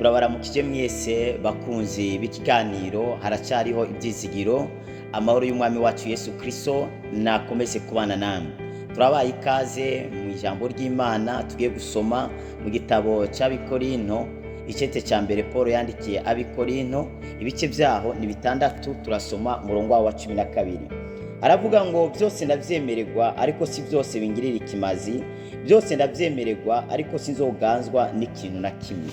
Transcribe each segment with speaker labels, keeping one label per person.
Speaker 1: turabaramukije mwese bakunzi b'ikiganiro haracariho ibyizigiro. Amahoro y'umwami wacu Yesu Kristo nakomeze kubana namwe. Turabaye ikaze mu ijambo ry'Imana tugiye gusoma mu gitabo cy'Abikorinto, icete cya mbere Paul yandikiye Abikorinto, ibice byaho ni 6. Turasoma umurongo wa 12. Aravuga ngo byose ndavyemererwa ariko si byose bingirira ikimazi, byose ndavyemererwa ariko sinzoganzwa n'ikintu na kimwe.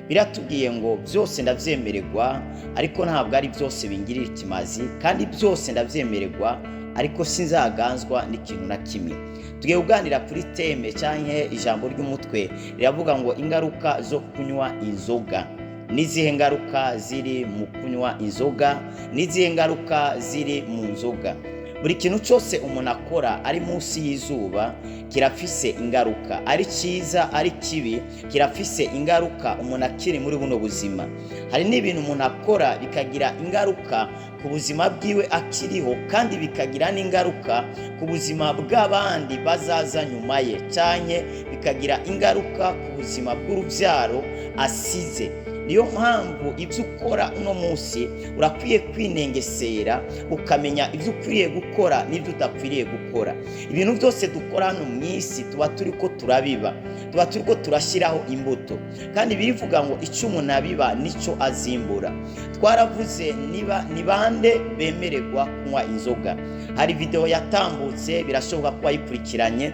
Speaker 1: Biratubwiye ngo byose ndavyemererwa ariko ntabwo ari byose bingirira ikimazi, kandi byose ndavyemererwa ariko sinzaganzwa n'ikintu na kimwe. Tugiye kuganira kuri teme canke ijambo ry'umutwe riravuga ngo ingaruka zo kunywa inzoga. Nizihe ngaruka ziri mu kunywa inzoga? Nizihe ngaruka ziri mu nzoga? Buri kintu cyose umuntu akora ari munsi y'izuba kirafise ingaruka, ari cyiza ari kibi kirafise ingaruka umuntu akiri muri buno buzima. Hari n'ibintu umuntu akora bikagira ingaruka ku buzima bwiwe akiriho, kandi bikagira n'ingaruka ku buzima bw'abandi bazaza nyuma ye, canke bikagira ingaruka ku buzima bw'urubyaro asize. Niyo mpamvu ibyo ukora uno munsi urakwiye kwinengesera, ukamenya ibyo ukwiriye gukora n'ibyo udakwiriye gukora. Ibintu byose dukora hano mu isi tuba turiko turabiba, tuba turiko turashyiraho imbuto, kandi birivuga ngo icyo umuntu abiba nicyo azimbura. Twaravuze ni bande bemererwa kunywa inzoga. Hari video yatambutse, birashoboka ko wayikurikiranye,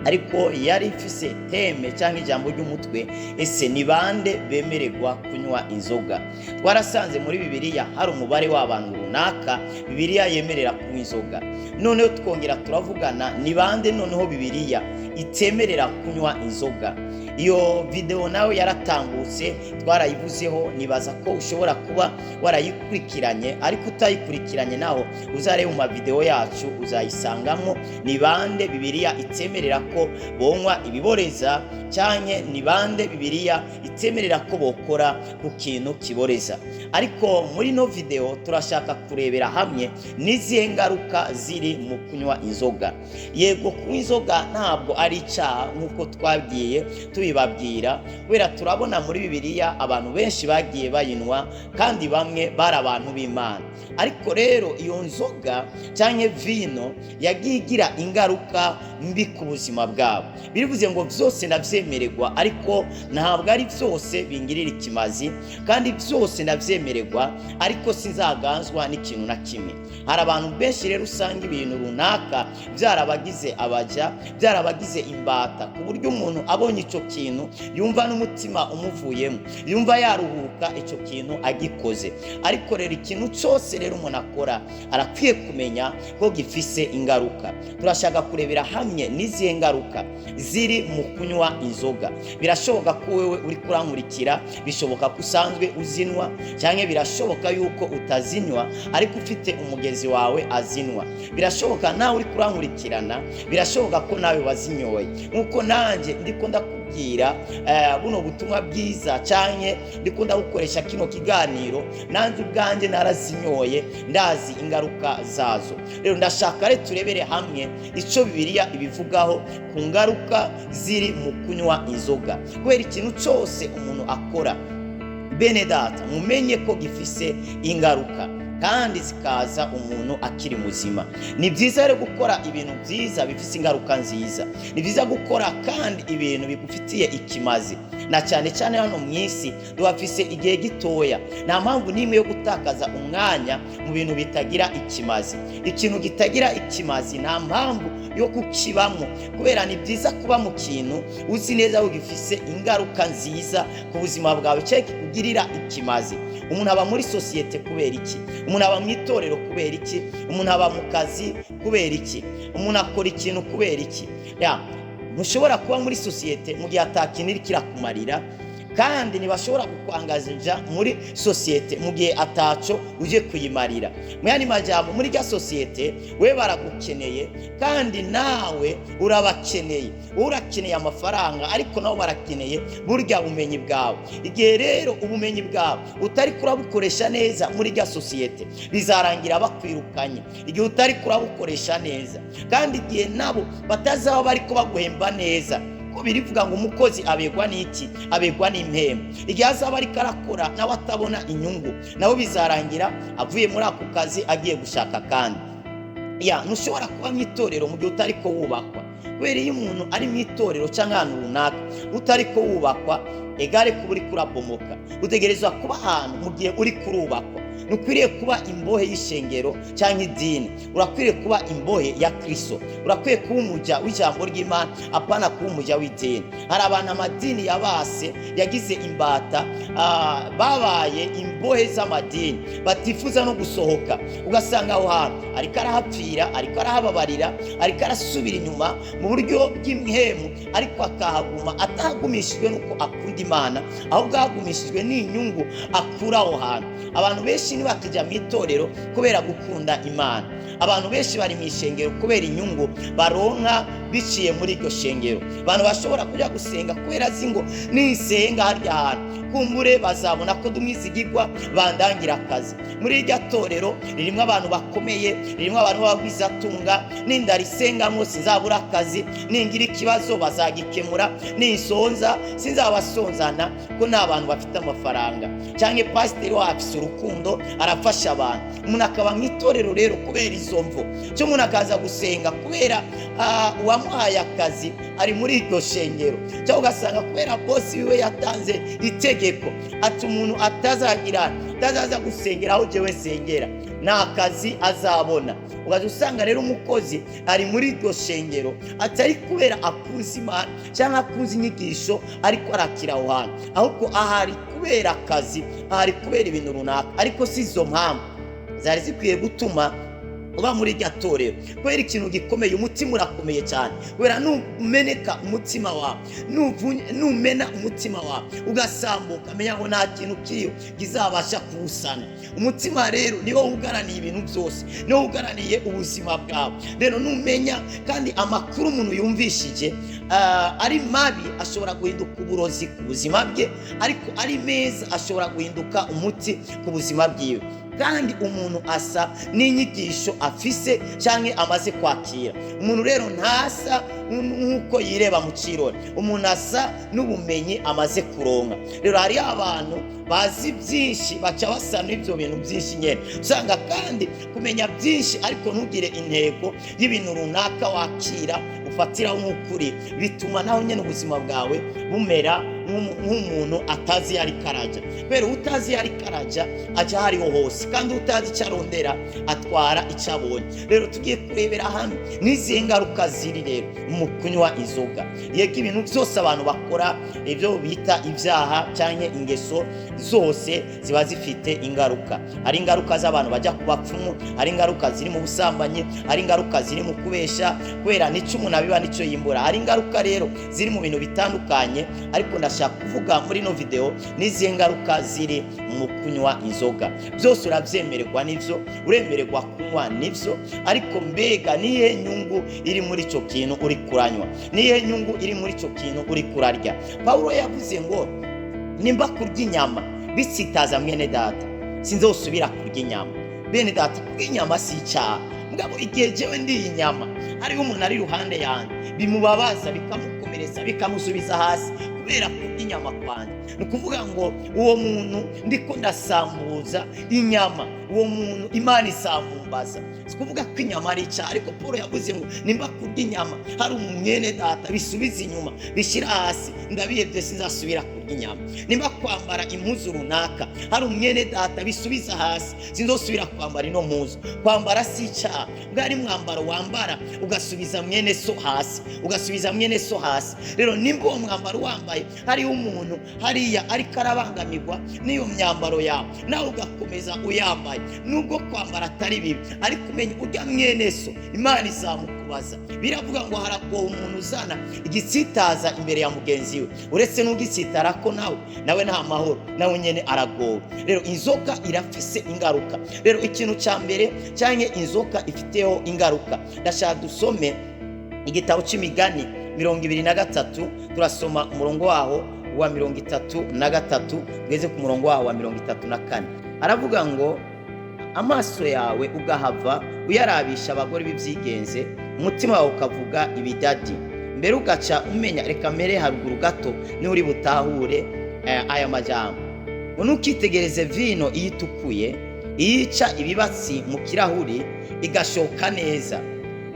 Speaker 1: ariko yari ifise teme cyangwa ijambo ry'umutwe, ese ni bande bemererwa kunywa inzoga. Twarasanze muri Bibiliya hari umubare w'abantu runaka Bibiliya yemerera kunywa inzoga. Noneho twongera turavugana ni bande noneho Bibiliya itemerera kunywa inzoga. Iyo video nawe yaratambutse, twarayivuzeho. Nibaza ko ushobora kuba warayikurikiranye, ariko utayikurikiranye naho uzareba mu video yacu uzayisangamo ni bande Bibiliya itemerera ko bonywa ibiboreza, cyane ni bande Bibiliya itemerera ko bokora ku kintu kiboreza. Ariko muri no video turashaka kurebera hamwe nizihe ngaruka ziri mu kunywa inzoga. Yego, kunywa inzoga ntabwo ari icyaha nk'uko twabwiye tubibabwira, kubera turabona muri Bibiliya abantu benshi bagiye bayinywa, kandi bamwe bari abantu b'Imana. Ariko rero iyo nzoga cyane vino yagiye igira ingaruka mbi ku buzima bwabo. Birivuze ngo byose ndavyemererwa ariko ntabwo ari byose bingirira ikimazi, kandi byose ndavyemererwa ariko sinzaganzwa n'ikintu na kimwe. Hari abantu benshi rero usanga ibintu runaka byarabagize abaja, byarabagize imbata, ku buryo umuntu abonye icyo kintu yumva n'umutima umuvuyemo, yumva yaruhuka icyo kintu agikoze. Ariko rero ikintu cyose rero umuntu akora arakwiye kumenya ko gifise ingaruka. Turashaka kurebera hamwe n'izihe ngaruka ziri mu kunywa inzoga. Birashoboka ko wewe uri kurankurikira, bishoboka ko usanzwe uzinwa, cyangwa birashoboka yuko utazinywa ariko ufite umugezi wawe azinwa. Birashoboka nawe uri kurankurikirana, birashoboka ko nawe wazinyoye, nkuko nanjye ndiko ndakubwira buno butumwa bwiza, cyane ndiko ndagukoresha kino kiganiro, nanjye ubwanjye narazinyoye, ndazi ingaruka zazo. Rero ndashaka rero turebere hamwe icyo Bibiliya ibivugaho ku ngaruka ziri mu kunywa inzoga. Kubera ikintu cyose umuntu akora, bene data, mumenye ko gifise ingaruka, kandi zikaza umuntu akiri muzima. Ni byiza rero gukora ibintu byiza bifise ingaruka nziza. Ni byiza gukora kandi ibintu bigufitiye ikimazi, na cyane cyane hano mu isi duhafise igihe gitoya. Nta mpamvu n'imwe yo gutakaza umwanya mu bintu bitagira ikimazi. Ikintu kitagira ikimazi nta mpamvu yo kukibamo, kubera ni byiza kuba mu kintu uzi neza ko gifise ingaruka nziza ku buzima bwawe, cyangwa kikugirira ikimazi. Umuntu aba muri sosiyete kubera iki? Umuntu aba mu itorero kubera iki? Umuntu aba mu kazi kubera iki? Umuntu akora ikintu kubera iki? Mushobora kuba muri sosiyete mu gihe atakinira kirakumarira, kandi ntibashobora kukwangaza muri sosiyete mu gihe ataco uje kuyimarira. Mu yandi majambo, muri rya sosiyete we baragukeneye, kandi nawe urabakeneye. Urakeneye amafaranga, ariko nabo barakeneye burya bumenyi bwawe. Igihe rero ubumenyi bwawe utari kurabukoresha neza muri rya sosiyete, bizarangira bakwirukanye. Igihe utari kurabukoresha neza, kandi igihe nabo batazaba bari kubaguhemba neza, kuko birivuga ngo umukozi abegwa n'iki? Abegwa n'impemu. Igihe azaba ariko arakora nawe atabona inyungu, nawe bizarangira avuye muri ako kazi agiye gushaka kandi. Ntushobora kuba mu itorero mu gihe utari ko wubakwa. Kubera iyo umuntu ari mu itorero cyangwa ahantu runaka utari ko wubakwa, egare kuba uri kurabomoka. Utegerezwa kuba ahantu mu gihe uri kurubakwa. Ntukwiriye kuba imbohe y'ishengero cyangwa idini, urakwiriye kuba imbohe ya Kristo. Urakwiye kuba umuja w'ijambo ry'Imana, apana kuba umuja w'idini. Hari abantu amadini yabase yagize imbata, babaye imbohe z'amadini, batifuza no gusohoka. Ugasanga aho hantu ariko arahapfira, ariko arahababarira, ariko arasubira inyuma mu buryo bw'imhemu, ariko akahaguma atahagumishijwe n'uko akunda Imana, ahubwo ahagumishijwe n'inyungu akura aho hantu. Abantu benshi ntibakijya mu itorero kubera gukunda Imana. Abantu benshi bari mu ishengero kubera inyungu baronka biciye muri iryo shengero. Abantu bashobora kujya gusenga kubera azi ngo nisenga harya hantu kumbure bazabona ko dumwizigirwa bandangira akazi. Muri iryo torero ririmo abantu bakomeye, ririmo abantu b'abagwizatunga, n'indarisengamwo sinzabura akazi, ningira ikibazo bazagikemura, ninsonza sinzabasonzana ko nta bantu bafite amafaranga. Cyangwa pasiteri wafise urukundo arafasha abantu. Umuntu akaba mu itorero rero kubera izo mvo, cyo umuntu akaza gusenga kubera uwamuhaye akazi ari muri iryo shengero, cyangwa ugasanga kubera bosi wiwe yatanze itegeko ati umuntu atazaza gusengera aho jewe sengera nta kazi azabona. Ugaza usanga rero umukozi ari muri iryo shengero atari kubera akuzi Imana cyangwa akuzi inyigisho ariko arakira aho hantu, ahubwo ahari kubera akazi, ahari kubera ibintu runaka. Ariko si izo mpamvu zari zikwiye gutuma uba muri iryo torero. Kubera ikintu gikomeye, umutima urakomeye cyane. Kubera numeneka umutima wawe, numena umutima wawe ugasambuka, menya ngo nta kintu kiriyo gizabasha kuwusana. Umutima rero niwo ugaraniye ibintu byose, niwo ugaraniye ubuzima bwawe. Rero numenya kandi amakuru umuntu yumvishije ari mabi ashobora guhinduka uburozi ku buzima bwe, ariko ari meza ashobora guhinduka umuti ku buzima bwiwe. Kandi umuntu asa n'inyigisho afise cyangwa amaze kwakira. Umuntu rero ntasa nk'uko yireba mu kirori, umuntu asa n'ubumenyi amaze kuronka. Rero hari abantu bazi byinshi baca basa n'ibyo bintu byinshi nyene. Usanga kandi kumenya byinshi ariko ntugire intego y'ibintu runaka wakira ufatiraho nk'ukuri, bituma naho nyene ubuzima bwawe bumera nk'umuntu atazi yari karaja. Kubera utazi yari karaja aja hariho hose, kandi utazi icyo arondera atwara icyo abonye. Rero tugiye kurebera hamwe n'izihe ngaruka ziri rero mu kunywa inzoga. Yego ibintu byose abantu bakora, ibyo bita ibyaha cyangwa ingeso zose ziba zifite ingaruka. Hari ingaruka z'abantu bajya ku bapfumu, hari ingaruka ziri mu busambanyi, hari ingaruka ziri mu kubesha, kubera n'icyo umuntu abiba n'icyo yimbura. Hari ingaruka rero ziri mu bintu bitandukanye, ariko ndashaka kuvuga muri no video n'izihe ngaruka ziri mu kunywa inzoga. Byose urabyemererwa n'ivyo, uremererwa kunywa n'ivyo, ariko mbega nihe nyungu iri muri ico kintu uri kuranywa? Nihe nyungu iri muri ico kintu uri kurarya? Paulo yavuze ngo nimba kurya inyama bisitaza mwene data, sinzosubira kurya inyama. Bene data, kurya inyama si icyaha, mugabo igihe jewe ndi inyama hariho umuntu ari ruhande yanjye bimubabaza, bikamukomeretsa, bikamusubiza hasi kubera kurya inyama kwanjye, ni ukuvuga ngo uwo muntu ndiko ndasambuza inyama, uwo muntu Imana isambumbaza. Si kuvuga ko inyama ari icyaha, ariko Paulo yavuze ngo nimba kurya inyama hari umwene data bisubiza inyuma, bishyira hasi, ndabiyebye sinzasubira kurya inyama. Nimba kwambara impuzu runaka hari umwene data bisubiza hasi, sinzosubira kwambara ino mpuzu. Kwambara si icyaha, bwari mwambaro wambara ugasubiza mwene so hasi, ugasubiza mwene so hasi. Rero nimba uwo mwambaro wambaye hariho umuntu hariya ariko arabangamirwa n'iyo myambaro yawe, nawe ugakomeza uyambaye, nubwo kwambara atari bibi, ariko umenya urya mwene so Imana izamukubaza. Biravuga ngo haragowe umuntu uzana igisitaza imbere ya mugenzi we, uretse n'ugisitara ko nawe nta mahoro, nawe nyene aragowe. Rero inzoga irafise ingaruka. Rero ikintu cya mbere cyane inzoga ifiteho ingaruka, ndashaka dusome igitabo cy'Imigani 23, turasoma umurongo waho wa 33 tugeze ku murongo waho wa 34. Aravuga ngo amaso yawe ugahava uyarabisha abagore b'ibyigenze, umutima wawe ukavuga ibidadi. mbere ugaca umenya, reka mbere haruguru gato niho uri butahure aya majambo. Ntukitegereze vino iyo itukuye iyica ibibatsi mu kirahuri igashoka neza,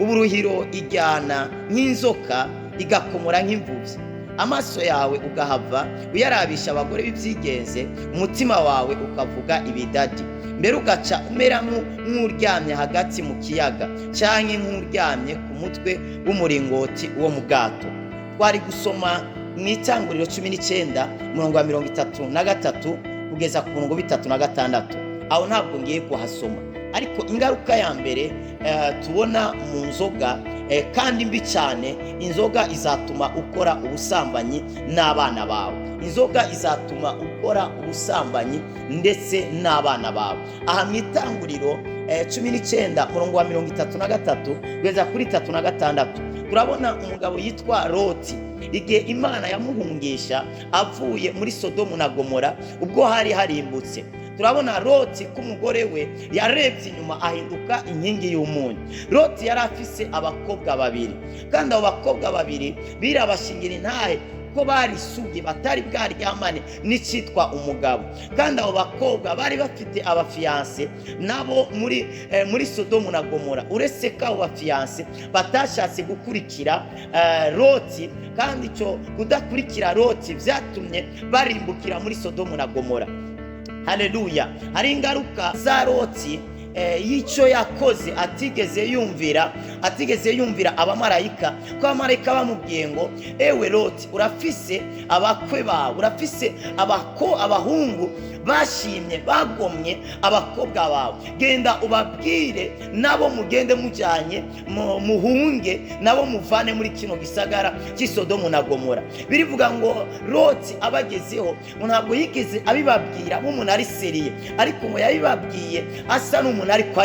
Speaker 1: uburuhiro ijyana nk'inzoka igakomora nk'imvubyi, amaso yawe ugahava uyarabisha abagore b'ibyigenze, umutima wawe ukavuga ibidadi, mbere ugaca umera nk'uryamye hagati mu kiyaga cyangwa nk'uryamye ku mutwe w'umuringoti wo mu bwato. Twari gusoma mu Itanguriro 19:33 kugeza ku 36. Aho ntabwo ngiye kuhasoma, ariko ingaruka ya mbere tubona mu nzoga kandi mbi cyane, inzoga izatuma ukora ubusambanyi n'abana bawe, inzoga izatuma ukora ubusambanyi ndetse n'abana bawe. Aha mu Itanguriro 19:33 kugeza kuri 36 turabona umugabo yitwa Loti, igihe Imana yamuhungisha avuye muri Sodomu na Gomora ubwo hari harimbutse. Turabona Loti ko umugore we yarebye inyuma ahinduka inkingi y'umunyu. Loti yari afise abakobwa babiri, kandi abo bakobwa babiri birabashingira intahe ko bari isugi, batari bwaryamane n'icitwa umugabo, kandi abo bakobwa bari bafite abafiyanse nabo muri Sodomu na Gomora. Uretse ko abo bafiyanse batashatse gukurikira Loti, kandi icyo kudakurikira Loti byatumye barimbukira muri Sodomu na Gomora. Haleluya! Hari ingaruka za Loti y'icyo yakoze atigeze yumvira abamarayika, ko abamarayika bamubwiye ngo ewe Loti, urafise abakwe bawe, urafise abahungu bashimye bagomye abakobwa bawe, genda ubabwire nabo mugende mujyanye muhunge nabo muvane muri kino gisagara cy'Isodomu na Gomora. Birivuga ngo Loti abagezeho ntabwo yigeze abibabwira nk'umuntu ari seriye, ariko ngo yabibabwiye asa n'umuntu ariko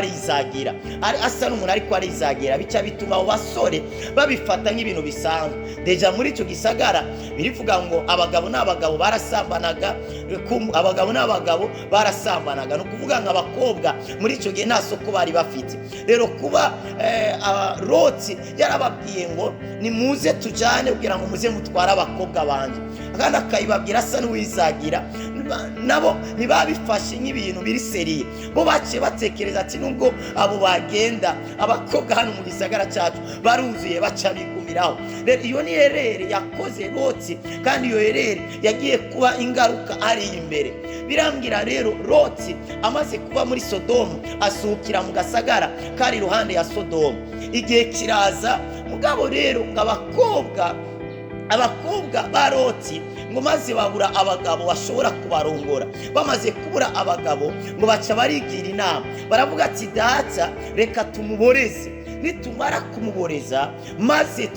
Speaker 1: arizagira, bica bituma abo basore babifata nk'ibintu bisanzwe. Deja muri icyo gisagara birivuga ngo abagabo n'abagabo barasambanaga, no kuvuga ngo abakobwa muri icyo gihe nta soko bari bafite. Rero kuba Loti yarababwiye ngo nimuze tujyane kugira ngo muze mutware abakobwa banje, kandi akayibabwira asa n'uwizagira, nabo ntibabifashe nk'ibintu biri seriye. Bo baciye batekereza ati nubwo abo bagenda abakobwa hano mu gisagara cyacu baruzuye, baca bigumiraho. Rero iyo ni erere yakoze Loti, kandi iyo erere yagiye kuba ingaruka ari imbere. Birambwira rero Loti amaze kuba muri Sodomu asuhukira mu gasagara kari iruhande ya Sodomu. Igihe kiraza mugabo rero ngo abakobwa ba Loti ngo maze babura abagabo bashobora kubarongora. Bamaze kubura abagabo ngo baca barigira inama, baravuga ati data reka tumuboreze, nitumara kumuboreza maze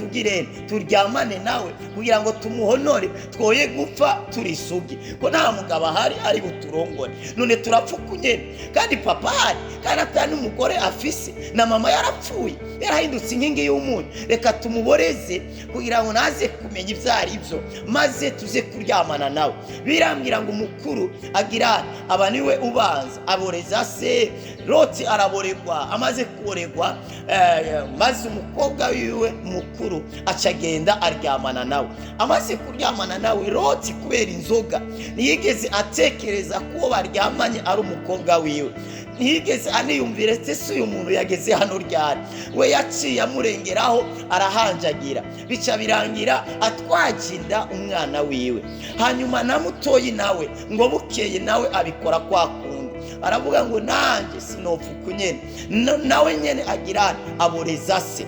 Speaker 1: turyamane nawe kugira ngo tumuhonore, twoye gupfa turi isugi, ko nta mugabo ahari ari buturongore. None turapfukunye, kandi papa ahari, kandi atari n'umugore afise, na mama yarapfuye yarahindutse inkingi y'umunyu. Reka tumuboreze kugira ngo naze kumenya ibyo ari byo, maze tuze kuryamana nawe. Birambwira ngo umukuru agira aba niwe ubanza aboreza se. Loti araboregwa, amaze kuboregwa maze umukobwa wiwe mukuru acagenda aryamana nawe. Amaze kuryamana nawe, Loti kubera inzoga ntiyigeze atekereza ko baryamanye ari umukobwa wiwe, ntiyigeze aniyumvira ese uyu muntu yageze hano ryari. We yaciye amurengeraho arahanjagira, bica birangira atwaginda umwana wiwe. Hanyuma na mutoyi nawe ngo bukeye nawe abikora kwa kundi, aravuga ngo nanjye sinopfuka nyene. Nawe nyene agira aboreza se,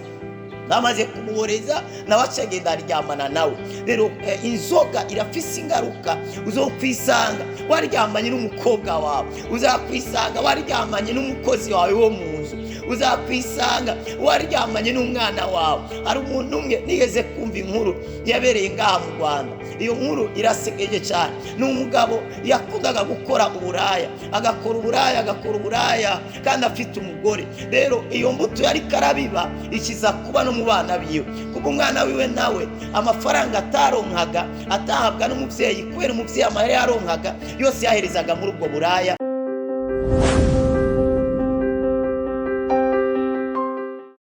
Speaker 1: namaze kumuboreza nawe acagenda aryamana nawe. Rero inzoga irafise ingaruka. Uzokwisanga waryamanye n'umukobwa wawe, uzakwisanga waryamanye n'umukozi wawe wo mu nzu, uzakwisanga waryamanye n'umwana wawe. Ari umuntu umwe nigeze kumva inkuru yabereye ngaha mu Rwanda. Iyo nkuru irasekeje cyane. Ni umugabo yakundaga gukora uburaya, agakora uburaya kandi afite umugore. Rero iyo mbuto yari karabiba ikiza kuba no mu bana biwe, kuko umwana wiwe nawe amafaranga ataronkaga atahabwa n'umubyeyi, kubera umubyeyi amahera yaronkaga yose yaherezaga muri ubwo buraya